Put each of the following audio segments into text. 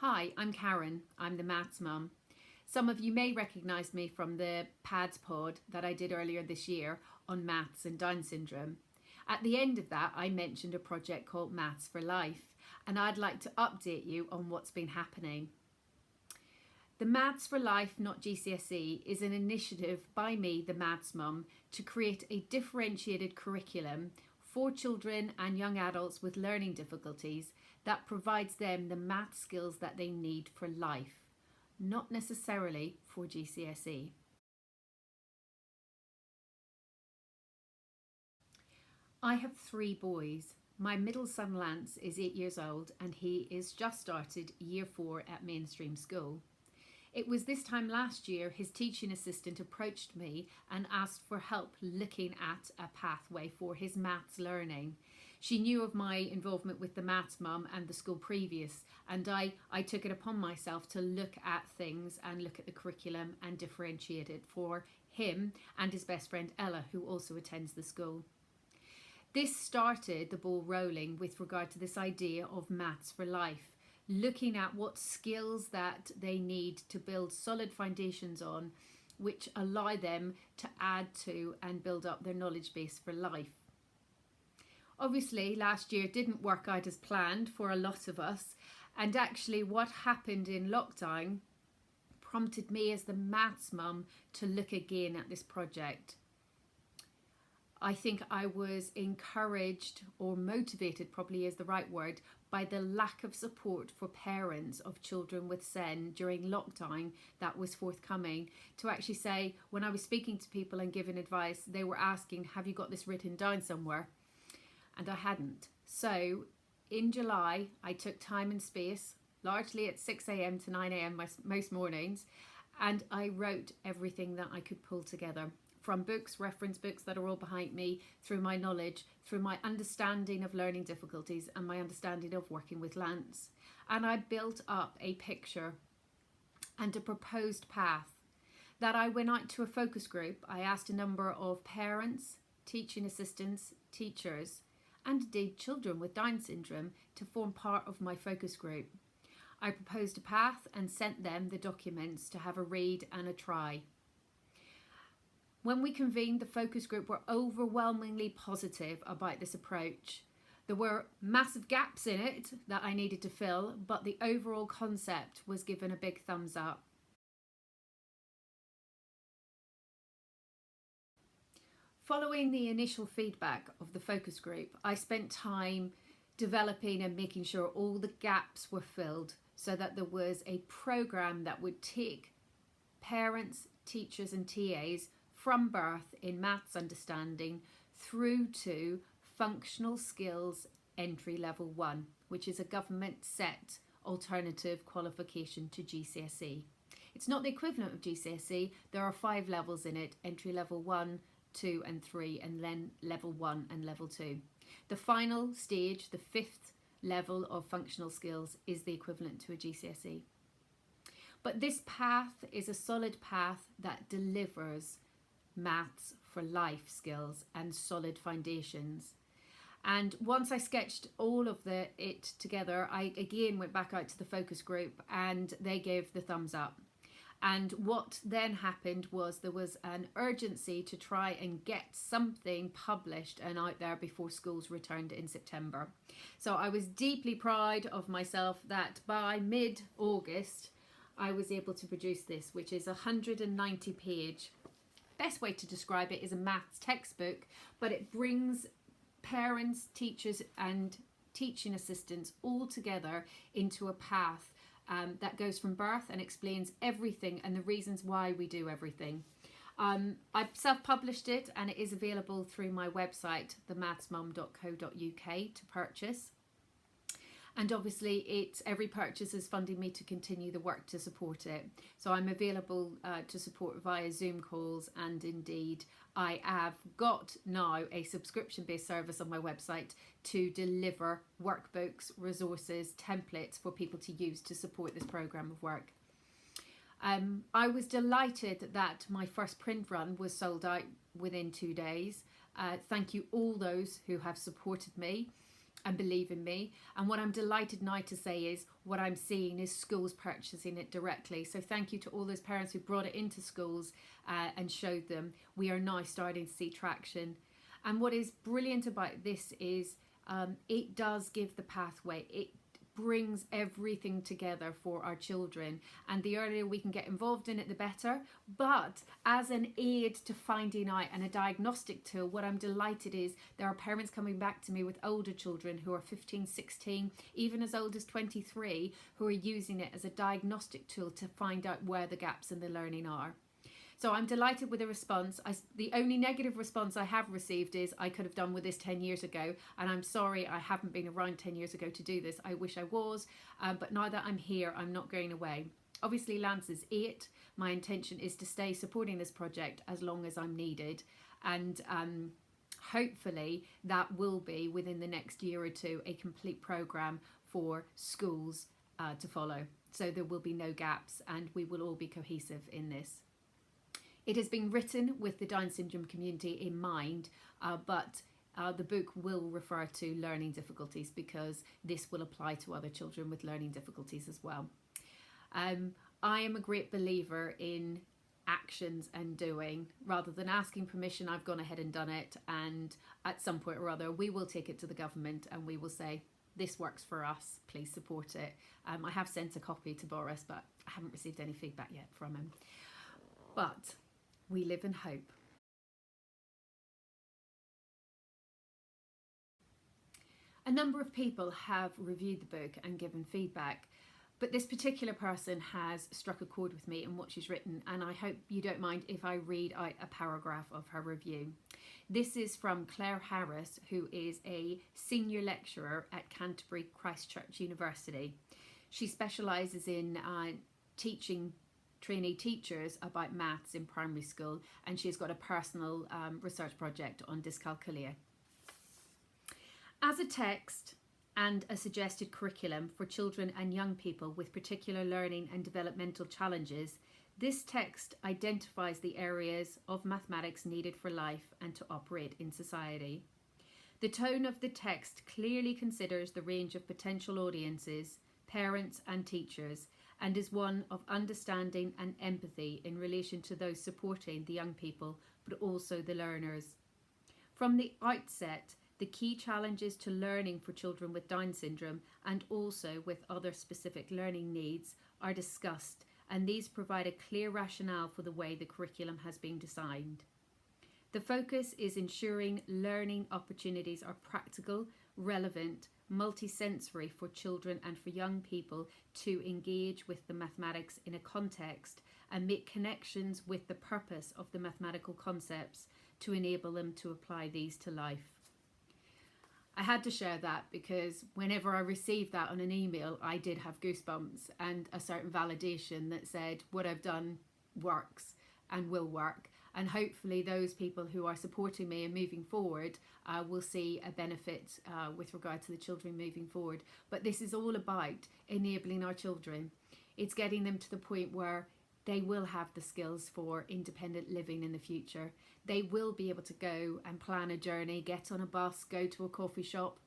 Hi, I'm Karen. I'm the maths mum. Some of you may recognise me from the PADS pod that I did earlier this year on maths and Down syndrome. At the end of that, I mentioned a project called Maths for Life, and I'd like to update you on what's been happening. The Maths for Life, not GCSE, is an initiative by me, the maths mum, to create a differentiated curriculum for children and young adults with learning difficulties that provides them the math skills that they need for life, not necessarily for GCSE. I have 3 boys. My middle son Lance is 8 years old and he is just started year 4 at mainstream school. It was this time last year his teaching assistant approached me and asked for help looking at a pathway for his maths learning. She knew of my involvement with the maths mum and the school previous, and I took it upon myself to look at things and look at the curriculum and differentiate it for him and his best friend Ella, who also attends the school. This started the ball rolling with regard to this idea of maths for life, looking at what skills that they need to build solid foundations on, which allow them to add to and build up their knowledge base for life. Obviously, last year didn't work out as planned for a lot of us, and actually what happened in lockdown prompted me as the maths mum to look again at this project. I think I was encouraged, or motivated probably is the right word, by the lack of support for parents of children with SEN during lockdown that was forthcoming, to actually say, when I was speaking to people and giving advice, they were asking, have you got this written down somewhere? And I hadn't. So in July, I took time and space, largely at 6 a.m. to 9 a.m. most mornings, and I wrote everything that I could pull together. From books, reference books that are all behind me, through my knowledge, through my understanding of learning difficulties and my understanding of working with Lance. And I built up a picture and a proposed path that I went out to a focus group. I asked a number of parents, teaching assistants, teachers, and indeed children with Down syndrome to form part of my focus group. I proposed a path and sent them the documents to have a read and a try. When we convened, the focus group were overwhelmingly positive about this approach. There were massive gaps in it that I needed to fill, but the overall concept was given a big thumbs up. Following the initial feedback of the focus group, I spent time developing and making sure all the gaps were filled so that there was a programme that would take parents, teachers and TAs from birth in maths understanding through to functional skills entry level 1, which is a government set alternative qualification to GCSE. It's not the equivalent of GCSE. There are 5 levels in it: entry level 1, 2 and 3, and then level 1 and level 2. The final stage, the 5th level of functional skills, is the equivalent to a GCSE. But this path is a solid path that delivers maths for life skills and solid foundations. And once I sketched all of it together, I again went back out to the focus group and they gave the thumbs up. And what then happened was there was an urgency to try and get something published and out there before schools returned in September. So I was deeply proud of myself that by mid-August I was able to produce this, which is a 190 page. Best way to describe it is a maths textbook, but it brings parents, teachers and teaching assistants all together into a path that goes from birth and explains everything and the reasons why we do everything. I've self-published it and it is available through my website, themathsmum.co.uk, to purchase. And obviously every purchase is funding me to continue the work to support it. So I'm available to support via Zoom calls, and indeed I have got now a subscription-based service on my website to deliver workbooks, resources, templates for people to use to support this programme of work. I was delighted that my first print run was sold out within 2 days. Thank you all those who have supported me. and believe in me. And what I'm delighted now to say is what I'm seeing is schools purchasing it directly. So thank you to all those parents who brought it into schools and showed them. We are now starting to see traction. And what is brilliant about this is it does give the pathway. It brings everything together for our children, and the earlier we can get involved in it, the better. But as an aid to finding out and a diagnostic tool, what I'm delighted is there are parents coming back to me with older children who are 15, 16, even as old as 23, who are using it as a diagnostic tool to find out where the gaps in the learning are. So I'm delighted with the response. The only negative response I have received is I could have done with this 10 years ago, and I'm sorry I haven't been around 10 years ago to do this. I wish I was, but now that I'm here, I'm not going away. Obviously, Lance is 8. My intention is to stay supporting this project as long as I'm needed, and hopefully that will be within the next year or two a complete programme for schools to follow. So there will be no gaps, and we will all be cohesive in this. It has been written with the Down syndrome community in mind, but the book will refer to learning difficulties because this will apply to other children with learning difficulties as well. I am a great believer in actions and doing. Rather than asking permission, I've gone ahead and done it, and at some point or other we will take it to the government and we will say, this works for us, please support it. I have sent a copy to Boris, but I haven't received any feedback yet from him. But we live in hope. A number of people have reviewed the book and given feedback, but this particular person has struck a chord with me in what she's written, and I hope you don't mind if I read out a paragraph of her review. This is from Claire Harris, who is a senior lecturer at Canterbury Christ Church University. She specialises in teaching trainee teachers about maths in primary school, and she's got a personal research project on dyscalculia. As a text and a suggested curriculum for children and young people with particular learning and developmental challenges, this text identifies the areas of mathematics needed for life and to operate in society. The tone of the text clearly considers the range of potential audiences, parents and teachers, and is one of understanding and empathy in relation to those supporting the young people, but also the learners. From the outset, the key challenges to learning for children with Down syndrome and also with other specific learning needs are discussed, and these provide a clear rationale for the way the curriculum has been designed. The focus is ensuring learning opportunities are practical, relevant, multisensory for children and for young people to engage with the mathematics in a context and make connections with the purpose of the mathematical concepts to enable them to apply these to life. I had to share that because whenever I received that on an email, I did have goosebumps and a certain validation that said what I've done works and will work. And hopefully those people who are supporting me and moving forward will see a benefit with regard to the children moving forward. But this is all about enabling our children. It's getting them to the point where they will have the skills for independent living in the future. They will be able to go and plan a journey, get on a bus, go to a coffee shop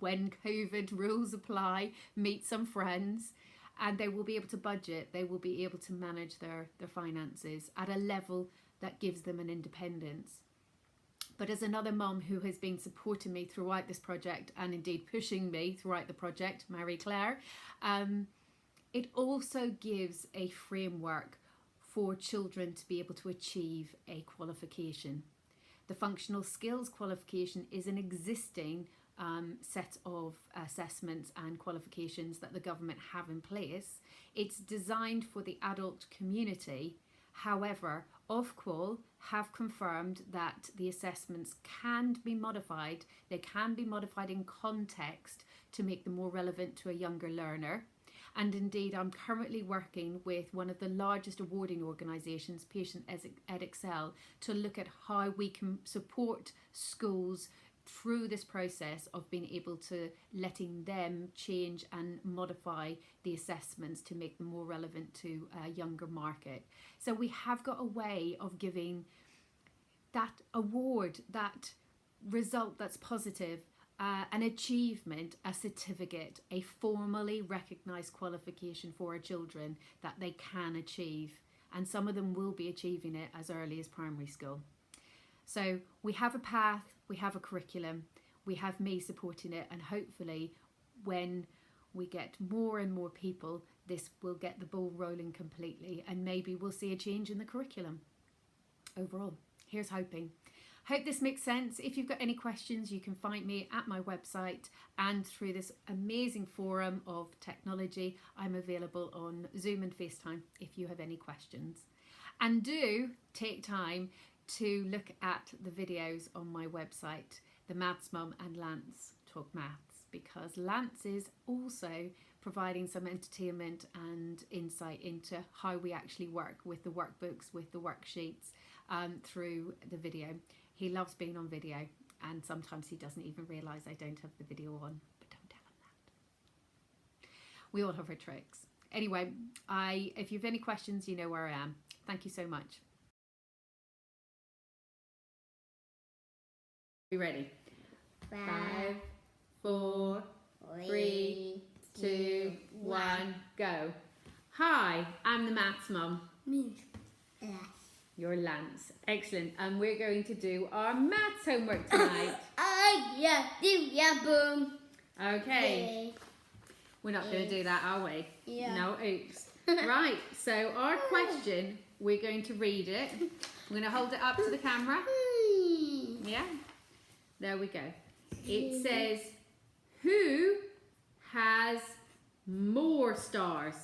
when COVID rules apply, meet some friends, and they will be able to budget. They will be able to manage their finances at a level that gives them an independence. But as another mum who has been supporting me throughout this project and indeed pushing me throughout the project, Marie Claire, it also gives a framework for children to be able to achieve a qualification. The functional skills qualification is an existing set of assessments and qualifications that the government have in place. It's designed for the adult community. However, Ofqual have confirmed that the assessments can be modified. They can be modified in context to make them more relevant to a younger learner. And indeed, I'm currently working with one of the largest awarding organisations, Patient EdExcel, to look at how we can support schools through this process of being able to letting them change and modify the assessments to make them more relevant to a younger market. So we have got a way of giving that award, that result that's positive, an achievement, a certificate, a formally recognised qualification for our children that they can achieve. And some of them will be achieving it as early as primary school. So we have a path, we have a curriculum, we have me supporting it, and hopefully when we get more and more people, this will get the ball rolling completely, and maybe we'll see a change in the curriculum overall. Here's hoping. Hope this makes sense. If you've got any questions, you can find me at my website and through this amazing forum of technology. I'm available on Zoom and FaceTime if you have any questions. And do take time to look at the videos on my website, The Maths Mum and Lance Talk Maths, because Lance is also providing some entertainment and insight into how we actually work with the workbooks, with the worksheets, through the video. He loves being on video, and sometimes he doesn't even realise I don't have the video on, but don't tell him that. We all have our tricks. Anyway, if you have any questions, you know where I am. Thank you so much. Are you ready? 5, 4, 3, 2, 1, go. Hi, I'm the Maths Mum. Me. Yes. You're Lance. Excellent. And we're going to do our maths homework tonight. Boom. Okay. We're not going to do that, are we? Yeah. No, oops. Right, so our question, we're going to read it. We're going to hold it up to the camera. Yeah? There we go. It says, who has more stars?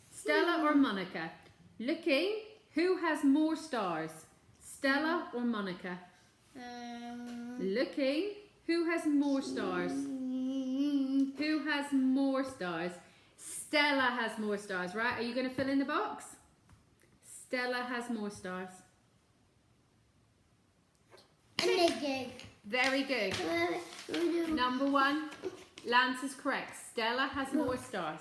Stella or Monica? Looking, who has more stars? Stella or Monica? Looking, who has more stars? Who has more stars? Stella has more stars, right? Are you going to fill in the box? Stella has more stars. Very good. Number 1, Lance is correct. Stella has more stars.